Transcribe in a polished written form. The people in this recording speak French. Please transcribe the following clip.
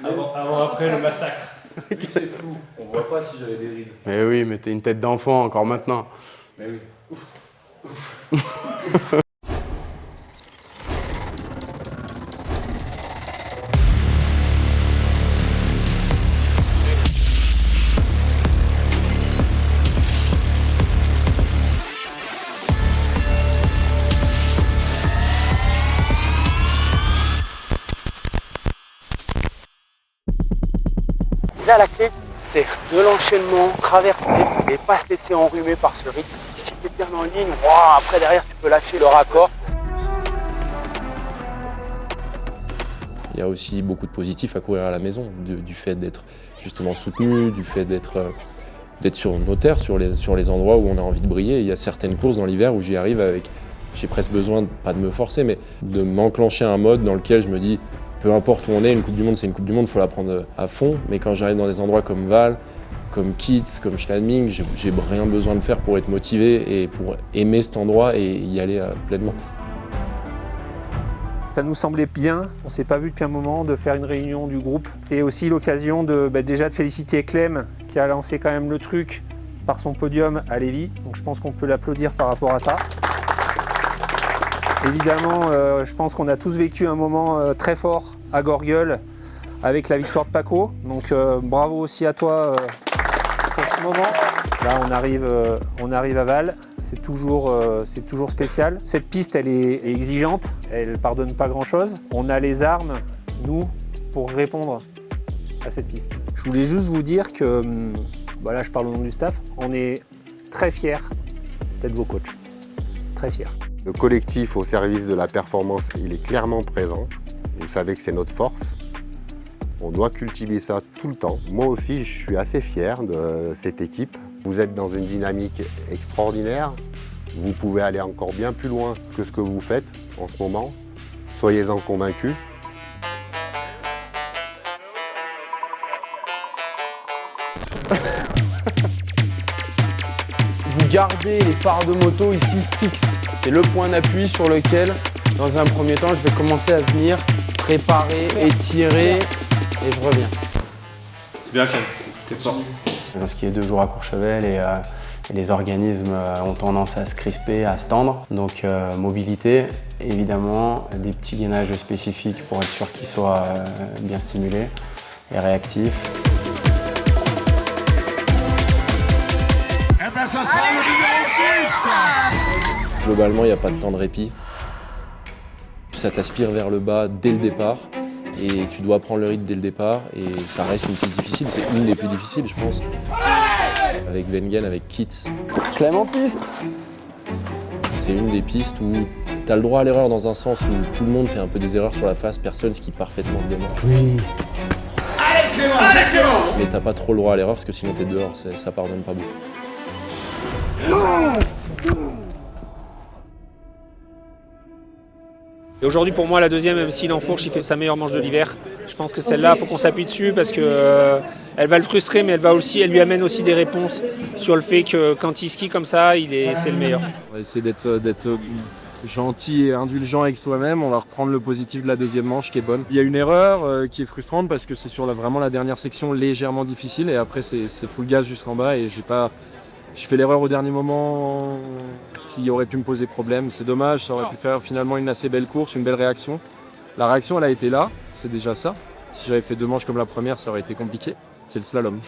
Avant après le massacre. C'est flou, on voit pas si j'avais des rides. Mais oui, mais t'es une tête d'enfant encore maintenant. Mais oui. Là, la clé, c'est de l'enchaînement, traverser et pas se laisser enrhumer par ce rythme. Si tu es bien en ligne, après derrière tu peux lâcher le raccord. Il y a aussi beaucoup de positifs à courir à la maison, du fait d'être justement soutenu, du fait d'être sur nos terres, sur les endroits où on a envie de briller. Il y a certaines courses dans l'hiver où j'y arrive avec, j'ai presque besoin, pas de me forcer, mais de m'enclencher un mode dans lequel je me dis, peu importe où on est, une Coupe du Monde, c'est une Coupe du Monde, il faut la prendre à fond. Mais quand j'arrive dans des endroits comme Val, comme Kitz, comme Schladming, j'ai rien besoin de faire pour être motivé et pour aimer cet endroit et y aller pleinement. Ça nous semblait bien, on ne s'est pas vu depuis un moment, de faire une réunion du groupe. C'était aussi l'occasion déjà de féliciter Clem, qui a lancé quand même le truc par son podium à Lévis. Donc je pense qu'on peut l'applaudir par rapport à ça. Évidemment, je pense qu'on a tous vécu un moment très fort à Gorgueul avec la victoire de Paco. Donc bravo aussi à toi pour ce moment. Là, on arrive à Val. C'est toujours spécial. Cette piste, elle est exigeante. Elle ne pardonne pas grand-chose. On a les armes, nous, pour répondre à cette piste. Je voulais juste vous dire que, là, je parle au nom du staff, on est très fiers d'être vos coachs. Très fiers. Le collectif au service de la performance, il est clairement présent. Vous savez que c'est notre force. On doit cultiver ça tout le temps. Moi aussi, je suis assez fier de cette équipe. Vous êtes dans une dynamique extraordinaire. Vous pouvez aller encore bien plus loin que ce que vous faites en ce moment. Soyez-en convaincus. Vous gardez les phares de moto ici fixes. C'est le point d'appui sur lequel, dans un premier temps, je vais commencer à venir préparer, étirer et je reviens. C'est bien Clem, t'es fort. Ce qui est 2 jours à Courchevel et les organismes ont tendance à se crisper, à se tendre. Donc mobilité, évidemment, des petits gainages spécifiques pour être sûr qu'ils soient bien stimulés et réactifs. Eh ben ça sera le numéro 6. Globalement, il n'y a pas de temps de répit. Ça t'aspire vers le bas dès le départ et tu dois prendre le rythme dès le départ et ça reste une piste difficile, c'est une des plus difficiles je pense. Avec Wengen, avec Kitz. Clem en piste. C'est une des pistes où tu as le droit à l'erreur dans un sens où tout le monde fait un peu des erreurs sur la face, personne skie parfaitement dedans. Oui. Allez Clément. Mais t'as pas trop le droit à l'erreur parce que sinon t'es dehors, ça pardonne pas beaucoup. Et aujourd'hui, pour moi, la deuxième, même si l'enfourche, il fait sa meilleure manche de l'hiver, je pense que celle-là, il faut qu'on s'appuie dessus parce qu'elle va le frustrer, mais elle lui amène aussi des réponses sur le fait que quand il skie comme ça, c'est le meilleur. On va essayer d'être gentil et indulgent avec soi-même. On va reprendre le positif de la deuxième manche qui est bonne. Il y a une erreur qui est frustrante parce que c'est sur vraiment la dernière section légèrement difficile et après c'est full gaz jusqu'en bas et je fais l'erreur au dernier moment qui aurait pu me poser problème. C'est dommage, ça aurait pu faire finalement une assez belle course, une belle réaction. La réaction, elle a été là, c'est déjà ça. Si j'avais fait 2 manches comme la première, ça aurait été compliqué. C'est le slalom.